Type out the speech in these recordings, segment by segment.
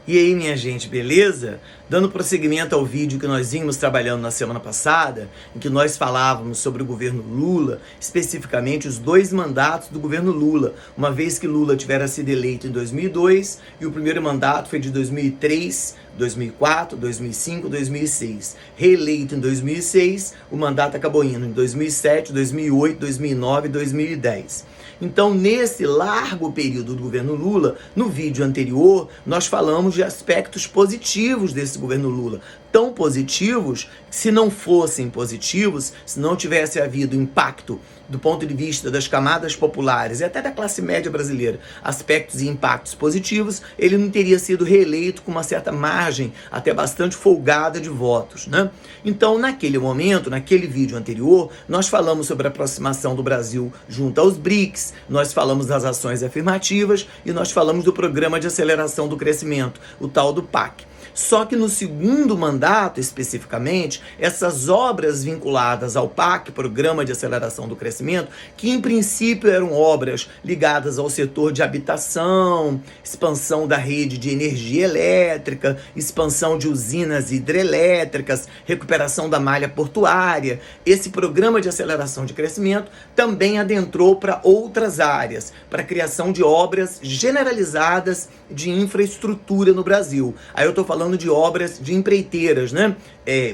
E aí, minha gente, beleza? Dando prosseguimento ao vídeo que nós vimos trabalhando na semana passada, em que nós falávamos sobre o governo Lula, especificamente os 2 mandatos do governo Lula, uma vez que Lula tivera sido eleito em 2002 e o primeiro mandato foi de 2003, 2004, 2005, 2006. Reeleito em 2006, o mandato acabou indo em 2007, 2008, 2009 e 2010. Então, nesse largo período do governo Lula, no vídeo anterior, nós falamos de aspectos positivos desse governo Lula. Tão positivos que, se não fossem positivos, se não tivesse havido impacto do ponto de vista das camadas populares e até da classe média brasileira, aspectos e impactos positivos, ele não teria sido reeleito com uma certa margem, até bastante folgada de votos, né? Então, naquele momento, naquele vídeo anterior, nós falamos sobre a aproximação do Brasil junto aos BRICS, nós falamos das ações afirmativas e nós falamos do Programa de Aceleração do Crescimento, o tal do PAC. Só que no segundo mandato, especificamente, essas obras vinculadas ao PAC, Programa de Aceleração do Crescimento, que em princípio eram obras ligadas ao setor de habitação, expansão da rede de energia elétrica, expansão de usinas hidrelétricas, recuperação da malha portuária, esse Programa de Aceleração de Crescimento também adentrou para outras áreas, para a criação de obras generalizadas de infraestrutura no Brasil. Aí eu estou falando de obras de empreiteiras, né?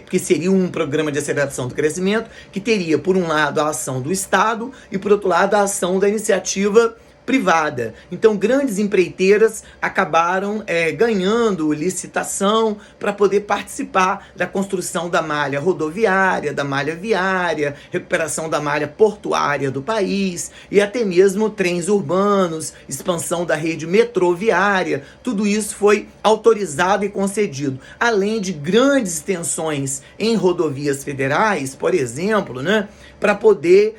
Porque seria um programa de aceleração do crescimento que teria, por um lado, a ação do Estado e, por outro lado, a ação da iniciativa privada. Então, grandes empreiteiras acabaram ganhando licitação para poder participar da construção da malha rodoviária, da malha viária, recuperação da malha portuária do país e até mesmo trens urbanos, expansão da rede metroviária. Tudo isso foi autorizado e concedido, além de grandes extensões em rodovias federais, por exemplo, né, para poder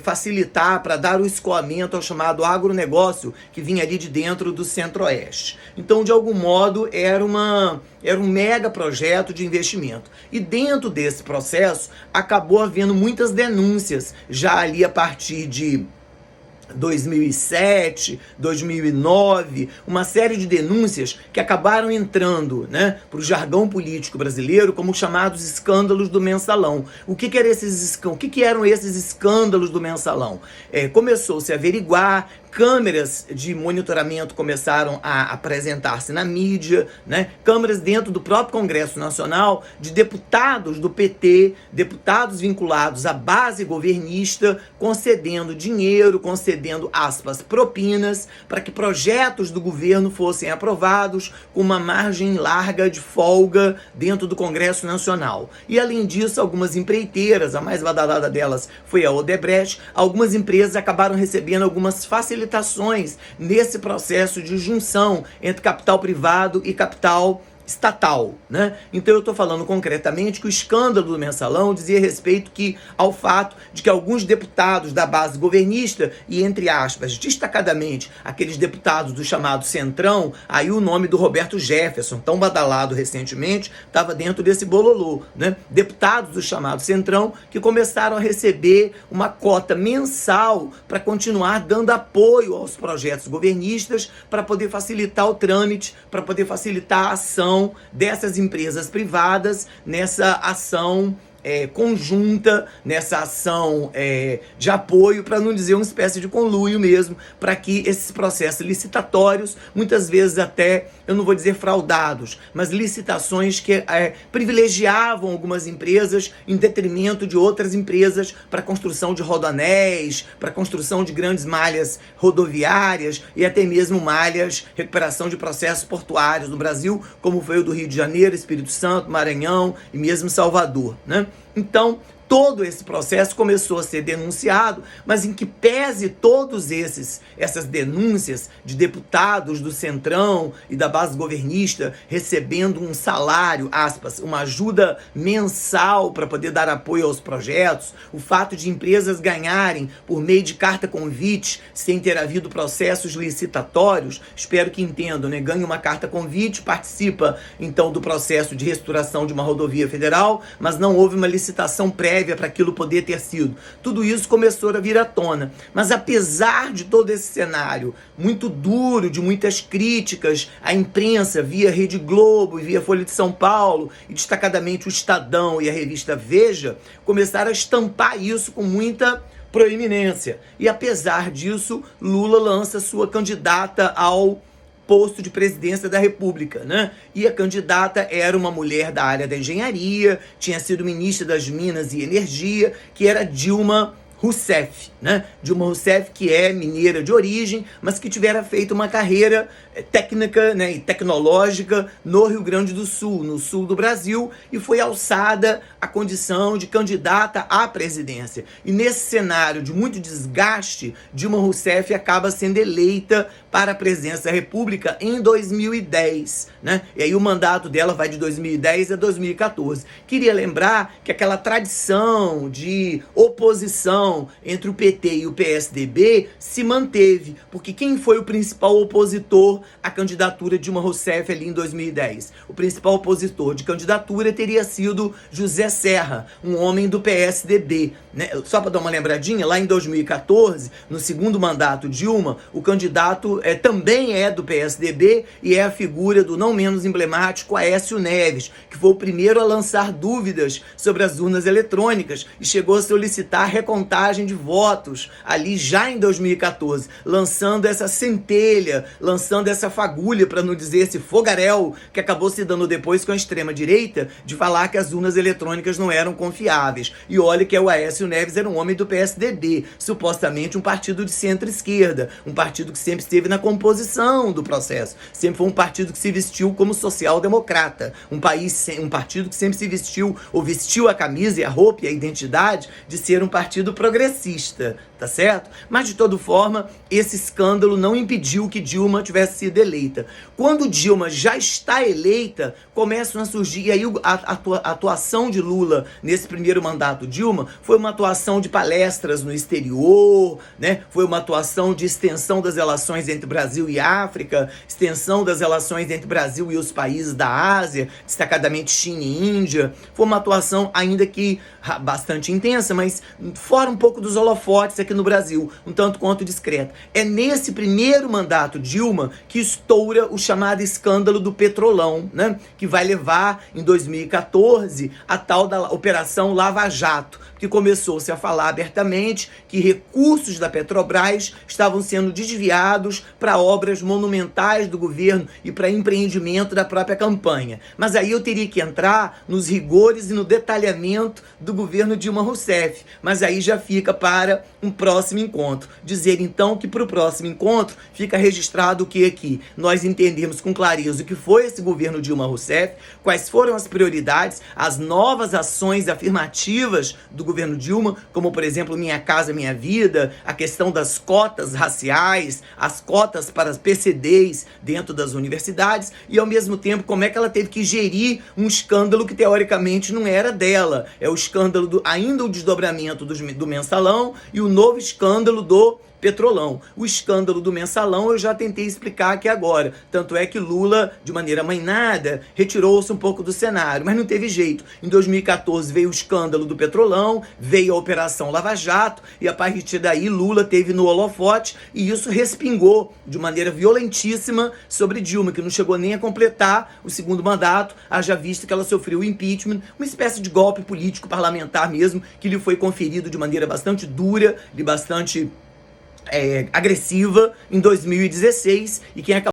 facilitar, para dar o escoamento ao chamado agronegócio que vinha ali de dentro do Centro-Oeste. Então, de algum modo, era um mega projeto de investimento. E dentro desse processo, acabou havendo muitas denúncias, já ali a partir de 2007, 2009, uma série de denúncias que acabaram entrando, né, para o jargão político brasileiro como chamados escândalos do Mensalão. O que eram esses escândalos do Mensalão? Começou-se a averiguar, câmeras de monitoramento começaram a apresentar-se na mídia, né? Câmeras dentro do próprio Congresso Nacional, de deputados do PT, deputados vinculados à base governista, concedendo dinheiro, concedendo, aspas, propinas, para que projetos do governo fossem aprovados com uma margem larga de folga dentro do Congresso Nacional. E, além disso, algumas empreiteiras, a mais badalada delas foi a Odebrecht, algumas empresas acabaram recebendo algumas facilidades nesse processo de junção entre capital privado e capital estatal, né? Então eu estou falando concretamente que o escândalo do Mensalão dizia respeito ao fato de que alguns deputados da base governista, e entre aspas, destacadamente, aqueles deputados do chamado Centrão, aí o nome do Roberto Jefferson, tão badalado recentemente, estava dentro desse bololô, né? Deputados do chamado Centrão que começaram a receber uma cota mensal para continuar dando apoio aos projetos governistas, para poder facilitar o trâmite, para poder facilitar a ação dessas empresas privadas nessa ação conjunta, nessa ação de apoio, para não dizer uma espécie de conluio mesmo, para que esses processos licitatórios, muitas vezes até, eu não vou dizer fraudados, mas licitações que privilegiavam algumas empresas em detrimento de outras empresas para a construção de rodoanéis, para a construção de grandes malhas rodoviárias e até mesmo malhas, recuperação de processos portuários no Brasil, como foi o do Rio de Janeiro, Espírito Santo, Maranhão e mesmo Salvador, né? Então, todo esse processo começou a ser denunciado, mas em que pese todos essas denúncias de deputados do Centrão e da base governista recebendo um salário, aspas, uma ajuda mensal para poder dar apoio aos projetos, o fato de empresas ganharem por meio de carta convite sem ter havido processos licitatórios, espero que entendam, né? Ganha uma carta convite, participa então do processo de reestruturação de uma rodovia federal, mas não houve uma licitação prévia prévia para aquilo poder ter sido. Tudo isso começou a vir à tona. Mas apesar de todo esse cenário muito duro, de muitas críticas à imprensa via Rede Globo e via Folha de São Paulo, e destacadamente o Estadão e a revista Veja, começaram a estampar isso com muita proeminência. E apesar disso, Lula lança sua candidata ao posto de presidência da República, né? E a candidata era uma mulher da área da engenharia, tinha sido ministra das Minas e Energia, que era Dilma Rousseff, né? Dilma Rousseff, que é mineira de origem, mas que tivera feito uma carreira técnica, né, e tecnológica no Rio Grande do Sul, no sul do Brasil, e foi alçada à condição de candidata à presidência. E nesse cenário de muito desgaste, Dilma Rousseff acaba sendo eleita para a presidência da República em 2010, né? E aí o mandato dela vai de 2010 a 2014. Queria lembrar que aquela tradição de oposição entre o PT e o PSDB se manteve, porque quem foi o principal opositor à candidatura de Dilma Rousseff ali em 2010? O principal opositor de candidatura teria sido José Serra, um homem do PSDB, né? Só para dar uma lembradinha, lá em 2014, no segundo mandato de Dilma, o candidato também é do PSDB e é a figura do não menos emblemático Aécio Neves, que foi o primeiro a lançar dúvidas sobre as urnas eletrônicas e chegou a solicitar recontagem de votos ali já em 2014, lançando essa centelha, lançando essa fagulha, para não dizer esse fogaréu, que acabou se dando depois com a extrema-direita, de falar que as urnas eletrônicas não eram confiáveis. E olha que o Aécio Neves era um homem do PSDB, supostamente um partido de centro-esquerda, um partido que sempre esteve na composição do processo, sempre foi um partido que se vestiu como social-democrata, um partido que sempre se vestiu, ou vestiu a camisa e a roupa e a identidade de ser um partido progressista, tá certo? Mas de toda forma, esse escândalo não impediu que Dilma tivesse sido eleita. Quando Dilma já está eleita, começam a surgir, e aí a atuação de Lula nesse primeiro mandato Dilma foi uma atuação de palestras no exterior, né? Foi uma atuação de extensão das relações entre Brasil e África, extensão das relações entre Brasil e os países da Ásia, destacadamente China e Índia. Foi uma atuação ainda que bastante intensa, mas fora um pouco dos holofotes aqui no Brasil, um tanto quanto discreta. É nesse primeiro mandato Dilma que estoura o chamado escândalo do Petrolão, né? Que vai levar em 2014 a tal da Operação Lava Jato, que começou-se a falar abertamente que recursos da Petrobras estavam sendo desviados para obras monumentais do governo e para empreendimento da própria campanha. Mas aí eu teria que entrar nos rigores e no detalhamento do governo Dilma Rousseff, mas aí já fica para um próximo encontro. Dizer então que para o próximo encontro fica registrado o que aqui nós entendemos com clareza o que foi esse governo Dilma Rousseff, quais foram as prioridades, as novas ações afirmativas do governo Dilma, como por exemplo Minha Casa Minha Vida, a questão das cotas raciais, as cotas para as PCDs dentro das universidades, e ao mesmo tempo como é que ela teve que gerir um escândalo que teoricamente não era dela. É o escândalo ainda o desdobramento do Mensalão e o novo escândalo do Petrolão. O escândalo do Mensalão eu já tentei explicar aqui agora. Tanto é que Lula, de maneira amainada, retirou-se um pouco do cenário, mas não teve jeito. Em 2014 veio o escândalo do Petrolão, veio a Operação Lava Jato, e a partir daí Lula teve no holofote, e isso respingou de maneira violentíssima sobre Dilma, que não chegou nem a completar o segundo mandato, haja visto que ela sofreu o impeachment, uma espécie de golpe político parlamentar mesmo, que lhe foi conferido de maneira bastante dura, de bastante agressiva em 2016, e quem acabou